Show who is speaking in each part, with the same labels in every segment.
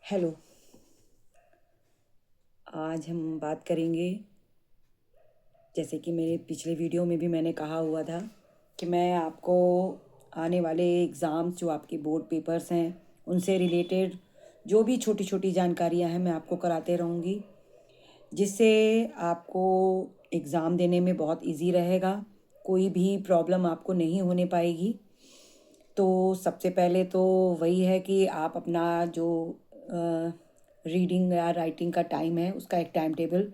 Speaker 1: Hello. आज हम बात करेंगे, जैसे कि मेरे पिछले वीडियो में भी मैंने कहा हुआ था कि मैं आपको आने वाले एग्ज़ाम्स जो आपके बोर्ड पेपर्स हैं उनसे रिलेटेड जो भी छोटी छोटी जानकारियां हैं मैं आपको कराते रहूँगी, जिससे आपको एग्ज़ाम देने में बहुत इजी रहेगा। कोई भी प्रॉब्लम आपको नहीं होने पाएगी। तो सबसे पहले तो वही है कि आप अपना जो रीडिंग या राइटिंग का टाइम है उसका एक टाइम टेबल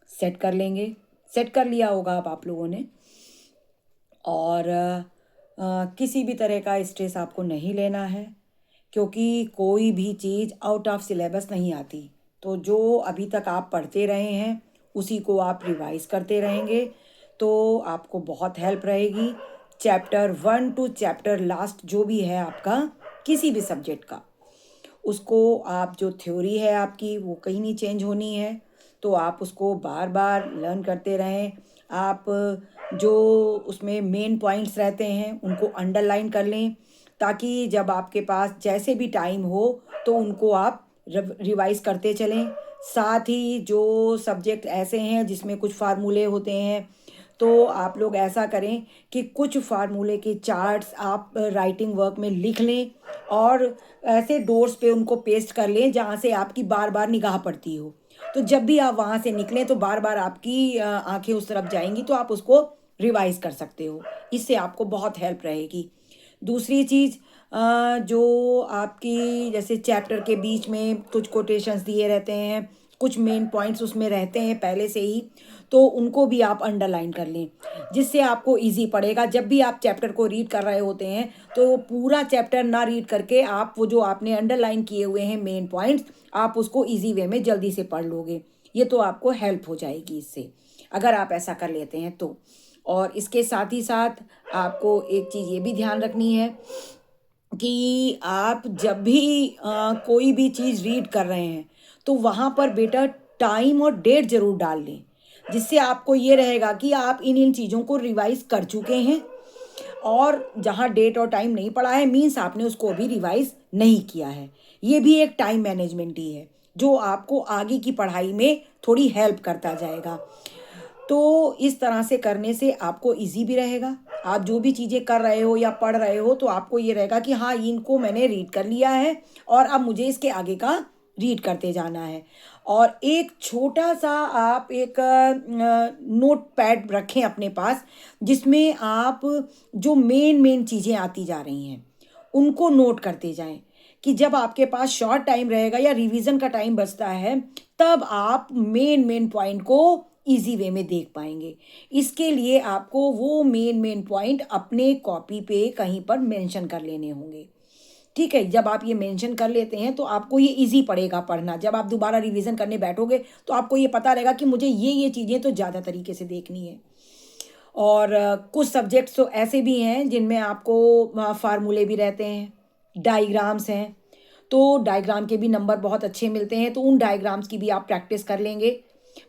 Speaker 1: सेट कर लेंगे। सेट कर लिया होगा अब आप लोगों ने। और किसी भी तरह का स्ट्रेस आपको नहीं लेना है, क्योंकि कोई भी चीज़ आउट ऑफ सिलेबस नहीं आती। तो जो अभी तक आप पढ़ते रहे हैं उसी को आप रिवाइज करते रहेंगे तो आपको बहुत हेल्प रहेगी। चैप्टर 1 टू चैप्टर लास्ट जो भी है आपका किसी भी सब्जेक्ट का, उसको आप जो थ्योरी है आपकी वो कहीं नहीं चेंज होनी है। तो आप उसको बार बार लर्न करते रहें। आप जो उसमें मेन पॉइंट्स रहते हैं उनको अंडरलाइन कर लें, ताकि जब आपके पास जैसे भी टाइम हो तो उनको आप रिवाइज करते चलें। साथ ही जो सब्जेक्ट ऐसे हैं जिसमें कुछ फार्मूले होते हैं, तो आप लोग ऐसा करें कि कुछ फार्मूले के चार्ट्स आप राइटिंग वर्क में लिख लें और ऐसे डोर्स पे उनको पेस्ट कर लें जहाँ से आपकी बार बार निगाह पड़ती हो। तो जब भी आप वहाँ से निकलें तो बार बार आपकी आंखें उस तरफ जाएंगी तो आप उसको रिवाइज कर सकते हो। इससे आपको बहुत हेल्प रहेगी। दूसरी चीज़, जो आपकी जैसे चैप्टर के बीच में कुछ कोटेशंस दिए रहते हैं, कुछ मेन पॉइंट्स उसमें रहते हैं पहले से ही, तो उनको भी आप अंडरलाइन कर लें, जिससे आपको इजी पड़ेगा। जब भी आप चैप्टर को रीड कर रहे होते हैं तो पूरा चैप्टर ना रीड करके आप वो जो आपने अंडरलाइन किए हुए हैं मेन पॉइंट्स, आप उसको इजी वे में जल्दी से पढ़ लोगे। ये तो आपको हेल्प हो जाएगी इससे, अगर आप ऐसा कर लेते हैं तो। और इसके साथ ही साथ आपको एक चीज़ ये भी ध्यान रखनी है कि आप जब भी कोई भी चीज़ रीड कर रहे हैं तो वहाँ पर बेटा टाइम और डेट ज़रूर डाल लें, जिससे आपको ये रहेगा कि आप इन इन चीज़ों को रिवाइज कर चुके हैं। और जहाँ डेट और टाइम नहीं पड़ा है मीन्स आपने उसको अभी रिवाइज नहीं किया है। ये भी एक टाइम मैनेजमेंट ही है जो आपको आगे की पढ़ाई में थोड़ी हेल्प करता जाएगा। तो इस तरह से करने से आपको इजी भी रहेगा। आप जो भी चीज़ें कर रहे हो या पढ़ रहे हो तो आपको ये रहेगा कि हाँ, इनको मैंने रीड कर लिया है और अब मुझे इसके आगे का रीड करते जाना है। और एक छोटा सा आप एक नोट पैड रखें अपने पास, जिसमें आप जो मेन मेन चीज़ें आती जा रही हैं उनको नोट करते जाएं, कि जब आपके पास शॉर्ट टाइम रहेगा या रिवीजन का टाइम बचता है तब आप मेन मेन पॉइंट को इजी वे में देख पाएंगे। इसके लिए आपको वो मेन मेन पॉइंट अपने कॉपी पे कहीं पर मेंशन कर लेने होंगे। ठीक है, जब आप ये मेंशन कर लेते हैं तो आपको ये इजी पड़ेगा पढ़ना। जब आप दोबारा रिवीजन करने बैठोगे तो आपको ये पता रहेगा कि मुझे ये चीज़ें तो ज़्यादा तरीके से देखनी है। और कुछ सब्जेक्ट्स तो ऐसे भी हैं जिनमें आपको फार्मूले भी रहते हैं, डायग्राम्स हैं। तो डायग्राम के भी नंबर बहुत अच्छे मिलते हैं, तो उन डायग्राम्स की भी आप प्रैक्टिस कर लेंगे।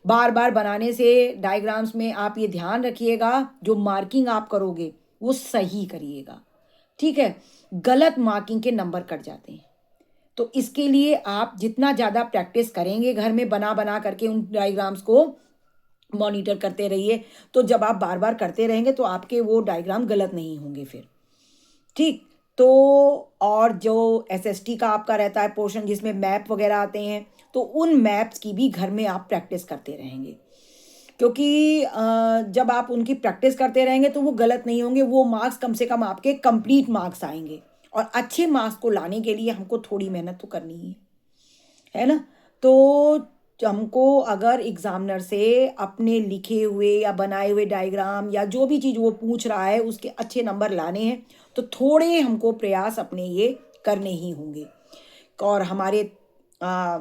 Speaker 1: बार बार बनाने से डायग्राम्स में आप ये ध्यान रखिएगा, जो मार्किंग आप करोगे वो सही करिएगा। ठीक है, गलत मार्किंग के नंबर कट जाते हैं। तो इसके लिए आप जितना ज़्यादा प्रैक्टिस करेंगे घर में बना बना करके उन डायग्राम्स को मॉनिटर करते रहिए, तो जब आप बार बार करते रहेंगे तो आपके वो डायग्राम गलत नहीं होंगे फिर। ठीक। तो और जो एसएसटी का आपका रहता है पोर्शन जिसमें मैप वगैरह आते हैं, तो उन मैप्स की भी घर में आप प्रैक्टिस करते रहेंगे, क्योंकि जब आप उनकी प्रैक्टिस करते रहेंगे तो वो गलत नहीं होंगे। वो मार्क्स कम से कम आपके कंप्लीट मार्क्स आएंगे, और अच्छे मार्क्स को लाने के लिए हमको थोड़ी मेहनत तो करनी ही है ना। तो हमको अगर एग्जामिनर से अपने लिखे हुए या बनाए हुए डायग्राम या जो भी चीज़ वो पूछ रहा है उसके अच्छे नंबर लाने हैं, तो थोड़े हमको प्रयास अपने ये करने ही होंगे। और हमारे आ,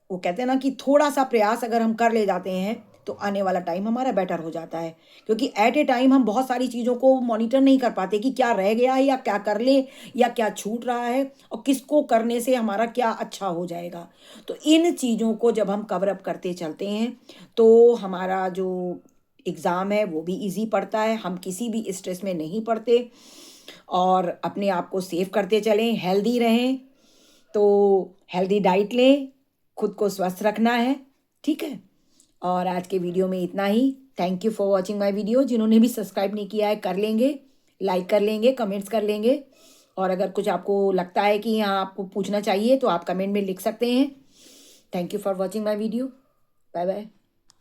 Speaker 1: वो कहते हैं ना कि थोड़ा सा प्रयास अगर हम कर ले जाते हैं तो आने वाला टाइम हमारा बेटर हो जाता है, क्योंकि एट ए टाइम हम बहुत सारी चीज़ों को मॉनिटर नहीं कर पाते कि क्या रह गया है या क्या कर ले या क्या छूट रहा है और किसको करने से हमारा क्या अच्छा हो जाएगा। तो इन चीज़ों को जब हम कवर अप करते चलते हैं तो हमारा जो एग्ज़ाम है वो भी इजी पड़ता है, हम किसी भी स्ट्रेस में नहीं पड़ते। और अपने आप को सेव करते चलें, हेल्दी रहें। तो हेल्दी डाइट लें, खुद को स्वस्थ रखना है, ठीक है। और आज के वीडियो में इतना ही। Thank you for watching my video. जिन्होंने भी सब्सक्राइब नहीं किया है कर लेंगे, लाइक कर लेंगे, कमेंट्स कर लेंगे। और अगर कुछ आपको लगता है कि यहाँ आपको पूछना चाहिए तो आप कमेंट में लिख सकते हैं। Thank you for watching my video. Bye bye.